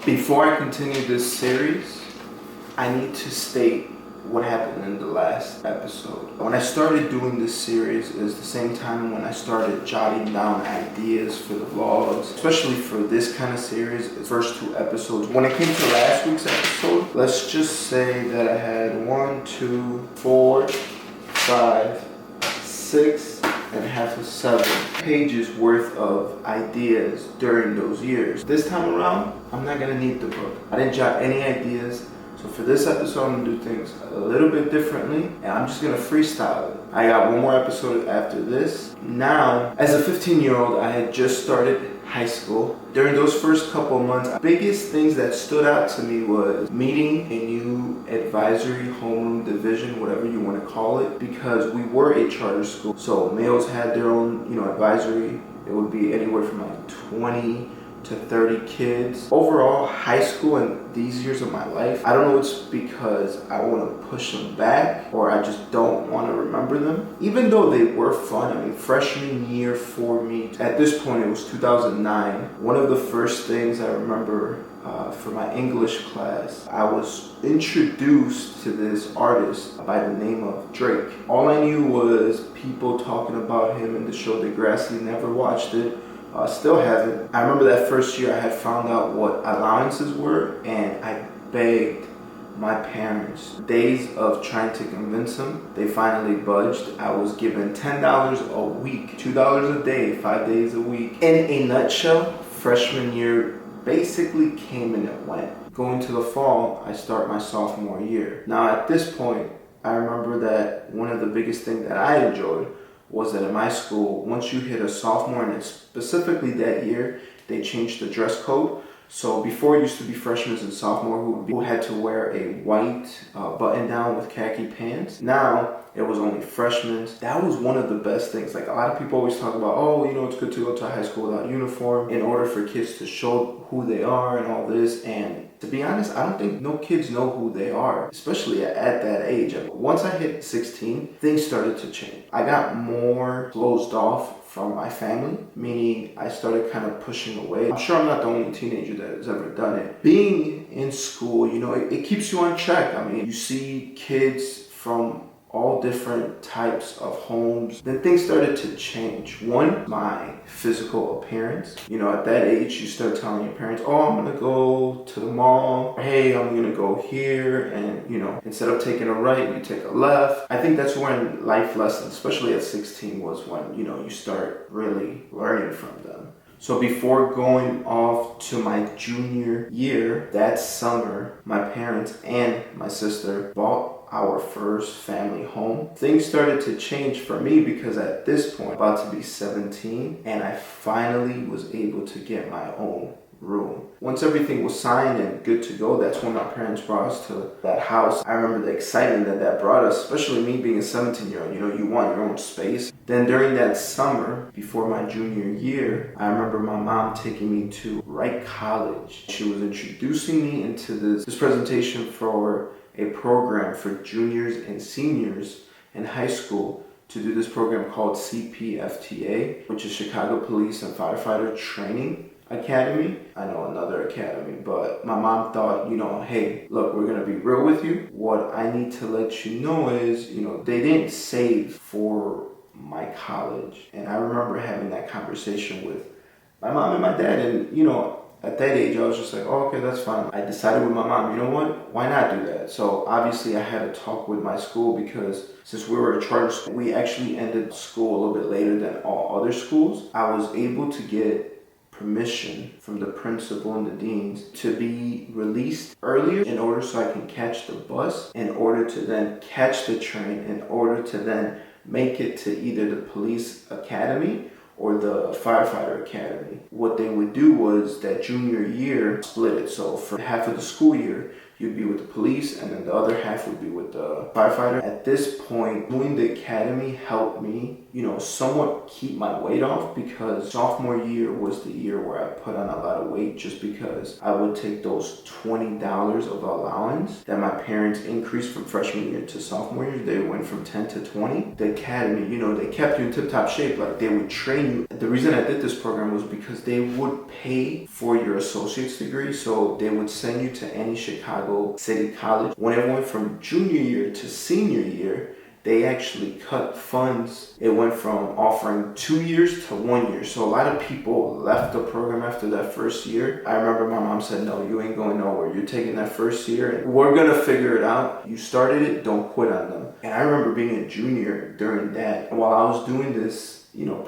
Before I continue this series, I need to state what happened in the last episode. When I started doing this series is the same time when I started jotting down ideas for the vlogs, especially for this kind of series, the first 2 episodes. When it came to last week's episode, let's just say that I had 1, 2, 4, 5, 6, and half of 7 pages worth of ideas during those years. This time around, I'm not gonna need the book. I didn't jot any ideas, so for this episode, I'm gonna do things a little bit differently, and I'm just gonna freestyle it. I got one more episode after this. Now, as a 15-year-old, I had just started high school. During those first couple of months, the biggest things that stood out to me was meeting a new advisory homeroom division, whatever you want to call it, because we were a charter school. So males had their own, advisory. It would be anywhere from like 20 to 30 kids. Overall, high school and these years of my life, I don't know, it's because I want to push them back or I just don't want to remember them. Even though they were fun, I mean, freshman year for me, at this point it was 2009. One of the first things I remember for my English class, I was introduced to this artist by the name of Drake. All I knew was people talking about him in the show Degrassi. Never watched it. Still haven't. I remember that first year I had found out what allowances were, and I begged my parents. Days of trying to convince them, they finally budged. I was given $10 a week, $2 a day, 5 days a week. In a nutshell, freshman year basically came and it went. Going to the fall, I start my sophomore year. Now at this point, I remember that one of the biggest things that I enjoyed was that in my school, once you hit a sophomore, and specifically that year, they changed the dress code. So before it used to be freshmen and sophomore who had to wear a white button down with khaki pants. Now it was only freshmen. That was one of the best things. Like a lot of people always talk about, it's good to go to high school without uniform in order for kids to show who they are and all this. And to be honest, I don't think no kids know who they are, especially at that age. Once I hit 16, things started to change. I got more closed off from my family, meaning I started kind of pushing away. I'm sure I'm not the only teenager that has ever done it. Being in school, it keeps you on track. I mean, you see kids from all different types of homes. Then things started to change. One, my physical appearance. At that age, you start telling your parents, I'm gonna go to the mall. Hey, I'm gonna go here. And, instead of taking a right, you take a left. I think that's when life lessons, especially at 16, was when, you start really learning from them. So before going off to my junior year, that summer, my parents and my sister bought our first family home. Things started to change for me because at this point, about to be 17, and I finally was able to get my own room. Once everything was signed and good to go, that's when my parents brought us to that house. I remember the excitement that brought us, especially me being a 17-year-old. You want your own space. Then during that summer, before my junior year, I remember my mom taking me to Wright College. She was introducing me into this presentation for a program for juniors and seniors in high school to do this program called CPFTA, which is Chicago Police and Firefighter Training Academy. I know another academy, but my mom thought, hey, look, we're gonna be real with you. What I need to let you know is, they didn't save for my college. And I remember having that conversation with my mom and my dad, and at that age, I was just like, okay, that's fine. I decided with my mom, you know what? Why not do that? So obviously I had a talk with my school because since we were a charter school, we actually ended school a little bit later than all other schools. I was able to get permission from the principal and the deans to be released earlier in order so I can catch the bus, in order to then catch the train, in order to then make it to either the police academy or the firefighter academy. What they would do was that junior year split it. So for half of the school year, you'd be with the police, and then the other half would be with the firefighter. At this point, doing the academy helped me, somewhat keep my weight off, because sophomore year was the year where I put on a lot of weight, just because I would take those $20 of allowance that my parents increased from freshman year to sophomore year. They went from 10 to 20. The academy, they kept you in tip-top shape. Like, they would train you. The reason I did this program was because they would pay for your associate's degree. So they would send you to any Chicago City college. When it went from junior year to senior year, they actually cut funds. It went from offering 2 years to 1 year. So a lot of people left the program after that first year. I remember my mom said, no, you ain't going nowhere. You're taking that first year, and we're gonna figure it out. You started it, don't quit on them. And I remember being a junior during that. And while I was doing this,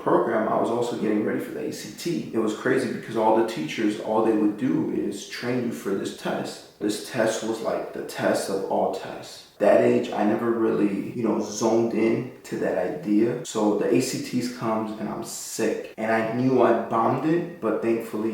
program, I was also getting ready for the ACT. It was crazy because all the teachers, all they would do is train you for this test. This test was like the test of all tests. That age, I never really, zoned in to that idea. So the ACTs comes and I'm sick. And I knew I bombed it, but thankfully,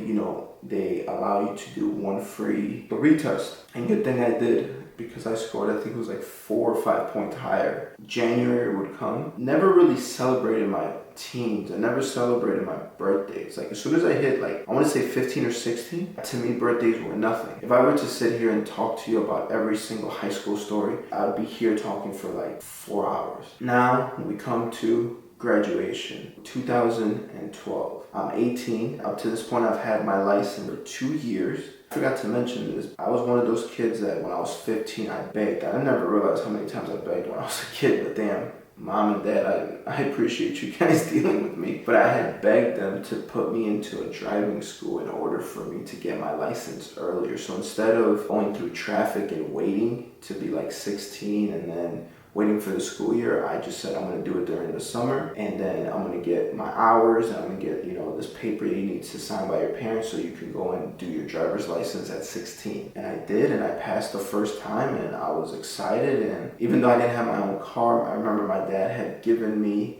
they allow you to do one free retest. And good thing I did, because I scored, I think it was like 4 or 5 points higher. January would come. Never really celebrated my teens. I never celebrated my birthdays. Like, as soon as I hit, I want to say 15 or 16, to me, birthdays were nothing. If I were to sit here and talk to you about every single high school story, I would be here talking for 4 hours. Now, we come to graduation, 2012. I'm 18. Up to this point, I've had my license for 2 years. I forgot to mention this. I was one of those kids that when I was 15, I begged. I never realized how many times I begged when I was a kid, but damn, Mom and Dad, I appreciate you guys dealing with me. But I had begged them to put me into a driving school in order for me to get my license earlier. So instead of going through traffic and waiting to be 16 and then waiting for the school year, I just said I'm going to do it during the summer, and then I'm going to get my hours, and I'm going to get, this paper you need to sign by your parents so you can go and do your driver's license at 16. And I did, and I passed the first time, and I was excited. And even though I didn't have my own car, I remember my dad had given me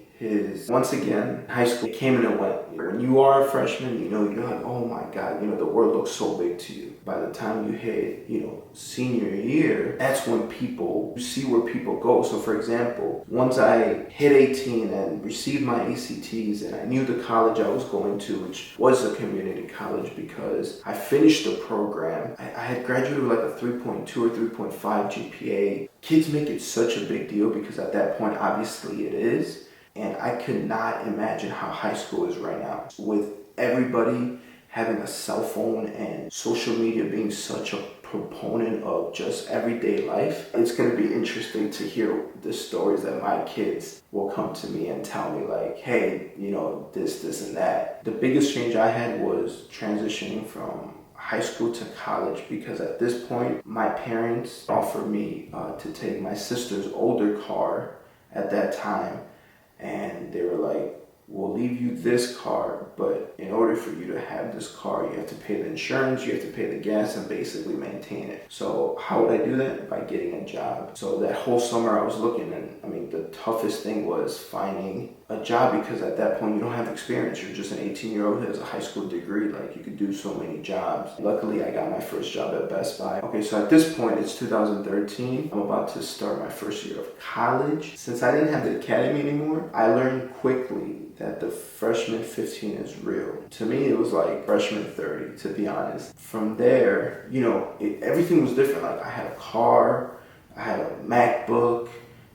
once again, high school, it came and it went. When you are a freshman, you're like, oh my God, the world looks so big to you. By the time you hit, senior year, that's when you see where people go. So for example, once I hit 18 and received my ACTs, and I knew the college I was going to, which was a community college, because I finished the program. I had graduated with a 3.2 or 3.5 GPA. Kids make it such a big deal because at that point, obviously it is. And I could not imagine how high school is right now. With everybody having a cell phone and social media being such a proponent of just everyday life, it's going to be interesting to hear the stories that my kids will come to me and tell me hey, this and that. The biggest change I had was transitioning from high school to college, because at this point, my parents offered me to take my sister's older car at that time. And they were like, we'll leave you this car, but in order for you to have this car, you have to pay the insurance, you have to pay the gas, and basically maintain it. So how would I do that? By getting a job. So that whole summer I was looking, and the toughest thing was finding a job, because at that point you don't have experience. You're just an 18-year-old who has a high school degree. You could do so many jobs. Luckily, I got my first job at Best Buy. Okay, so at this point, it's 2013. I'm about to start my first year of college. Since I didn't have the academy anymore, I learned quickly that the freshman 15 is real. To me, it was like freshman 30, to be honest. From there, everything was different. I had a car, I had a MacBook,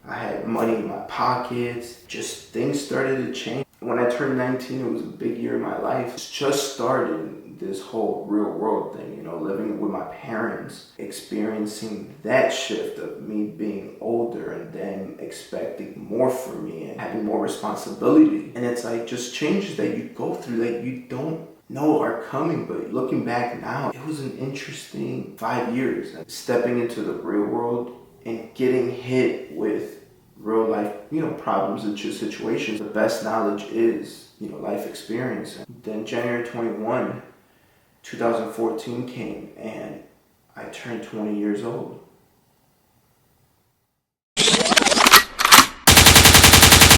I had money in my pockets. Just things started to change. When I turned 19, it was a big year in my life. It's just started this whole real world thing, living with my parents, experiencing that shift of me being older and then expecting more from me and having more responsibility. And it's just changes that you go through that you don't know are coming, but looking back now, it was an interesting 5 years. Stepping into the real world and getting hit with real life, problems and situations. The best knowledge is, life experience. And then January 21, 2014 came, and I turned 20 years old.